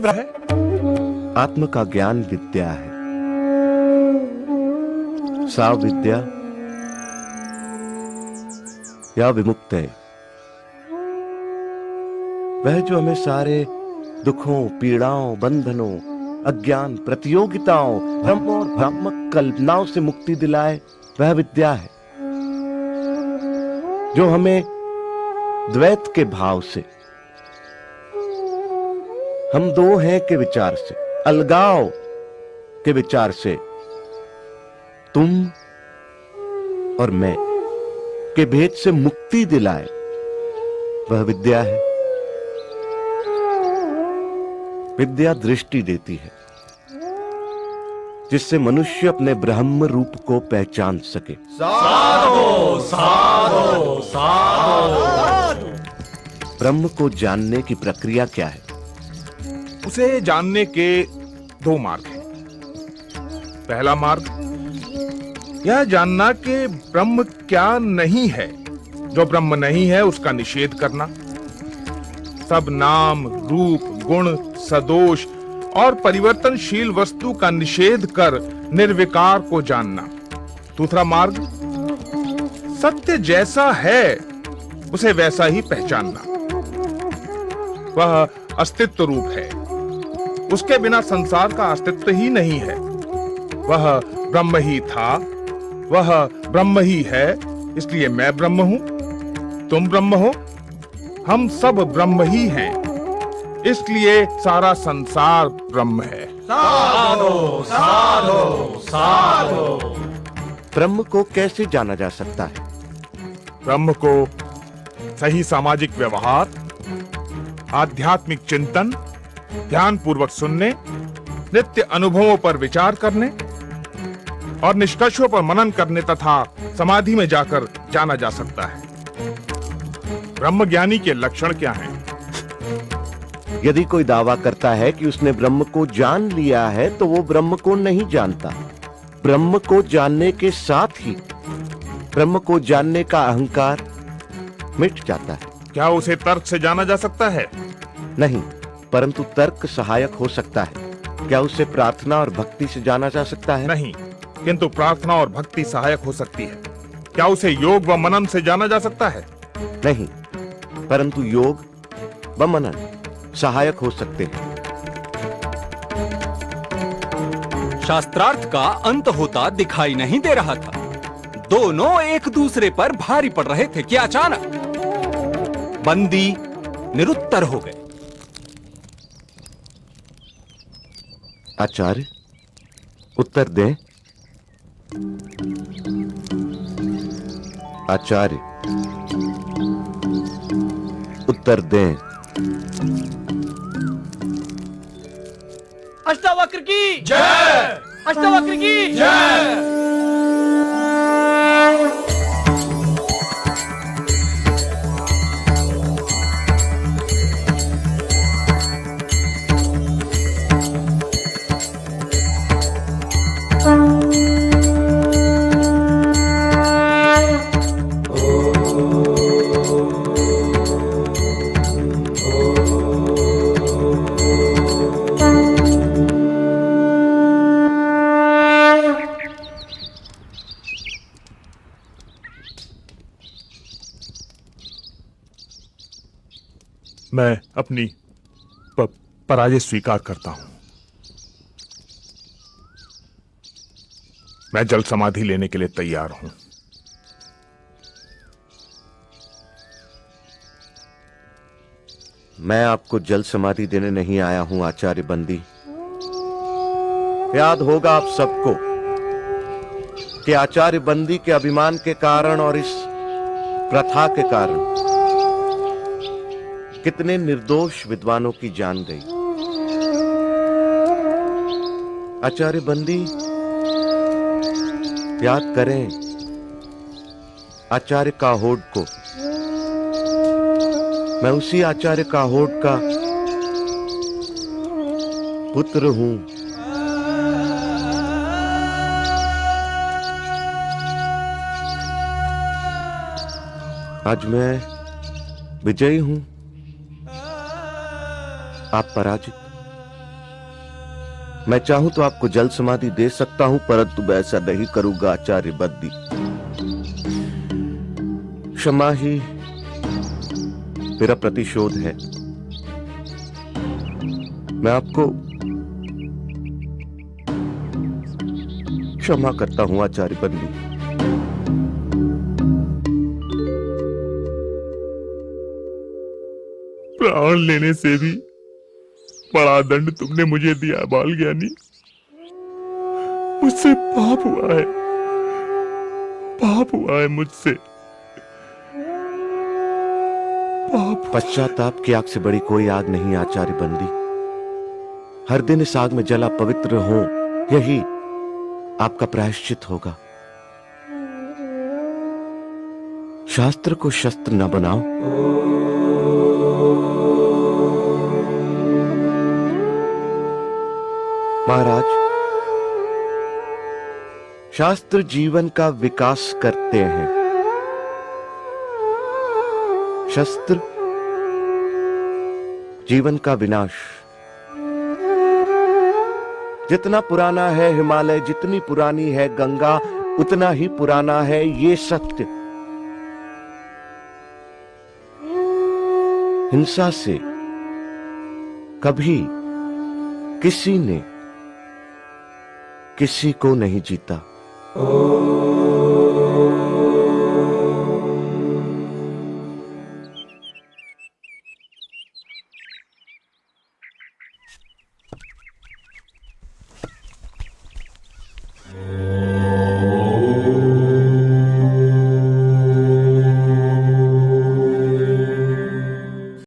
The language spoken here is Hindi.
है? आत्म का ज्ञान विद्या है। सा विद्या या विमुक्त है वह जो हमें सारे दुखों, पीड़ाओं, बंधनों, अज्ञान, प्रतियोगिताओं, भ्रम और भ्रामक कल्पनाओं से मुक्ति दिलाए, वह विद्या है। जो हमें द्वैत के भाव से, हम दो हैं के विचार से, अलगाव के विचार से, तुम और मैं के भेद से मुक्ति दिलाए, वह विद्या है। विद्या दृष्टि देती है जिससे मनुष्य अपने ब्रह्म रूप को पहचान सके। साधो साधो साधो। ब्रह्म को जानने की प्रक्रिया क्या है? उसे जानने के दो मार्ग हैं। पहला मार्ग यह जानना कि ब्रह्म क्या नहीं है। जो ब्रह्म नहीं है उसका निषेध करना। सब नाम, रूप, गुण, सदोष और परिवर्तनशील वस्तु का निषेध कर निर्विकार को जानना। दूसरा मार्ग सत्य जैसा है उसे वैसा ही पहचानना। वह अस्तित्व रूप है, उसके बिना संसार का अस्तित्व ही नहीं है। वह ब्रह्म ही था, वह ब्रह्म ही है, इसलिए मैं ब्रह्म हूं, तुम ब्रह्म हो, हम सब ब्रह्म ही हैं, इसलिए सारा संसार ब्रह्म है। साधो साधो साधो। ब्रह्म को कैसे जाना जा सकता है? ब्रह्म को सही सामाजिक व्यवहार, आध्यात्मिक चिंतन, ध्यान पूर्वक सुनने, नित्य अनुभवों पर विचार करने और निष्कर्षों पर मनन करने तथा समाधि में जाकर जाना जा सकता है। ब्रह्म ज्ञानी के लक्षण क्या हैं? यदि कोई दावा करता है कि उसने ब्रह्म को जान लिया है तो वो ब्रह्म को नहीं जानता। ब्रह्म को जानने के साथ ही ब्रह्म को जानने का अहंकार मिट जाता है। क्या उसे तर्क से जाना जा सकता है? नहीं, परंतु तर्क सहायक हो सकता है। क्या उसे प्रार्थना और भक्ति से जाना जा सकता है? नहीं, किंतु प्रार्थना और भक्ति सहायक हो सकती है। क्या उसे योग व मनन से जाना जा सकता है? नहीं, परंतु योग व मनन सहायक हो सकते हैं। शास्त्रार्थ का अंत होता दिखाई नहीं दे रहा था। दोनों एक दूसरे पर भारी पड़ रहे थे कि अचानक बंदी निरुत्तर हो गए। आचार्य, उत्तर दें। आचार्य, उत्तर दें। अष्टावक्र की जय। अष्टावक्र की जय। मैं अपनी पराजय स्वीकार करता हूं। मैं जल समाधि लेने के लिए तैयार हूं। मैं आपको जल समाधि देने नहीं आया हूं आचार्य बंदी। याद होगा आप सबको कि आचार्य बंदी के अभिमान के कारण और इस प्रथा के कारण कितने निर्दोष विद्वानों की जान गई। आचार्य बंदी, याद करें आचार्य काहोड को। मैं उसी आचार्य काहोड का पुत्र हूं। आज मैं विजयी हूं, आप पराजित। मैं चाहूं तो आपको जल समाधि दे सकता हूं, परंतु मैं ऐसा नहीं करूंगा आचार्य बद्दी। क्षमा ही मेरा प्रतिशोध है। मैं आपको क्षमा करता हूं आचार्य बद्दी। प्राण लेने से भी बड़ा दंड तुमने मुझे दिया बाल ज्ञानी। मुझसे पाप हुआ है, पाप हुआ है मुझसे पाप। पश्चाताप की आग से बड़ी कोई आग नहीं आचार्य बंदी। हर दिन इस आग में जला पवित्र हो, यही आपका प्रायश्चित होगा। शास्त्र को शस्त्र न बनाओ। महाराज, शास्त्र जीवन का विकास करते हैं, शस्त्र जीवन का विनाश। जितना पुराना है हिमालय, जितनी पुरानी है गंगा, उतना ही पुराना है ये सत्य। हिंसा से कभी किसी ने किसी को नहीं जीता।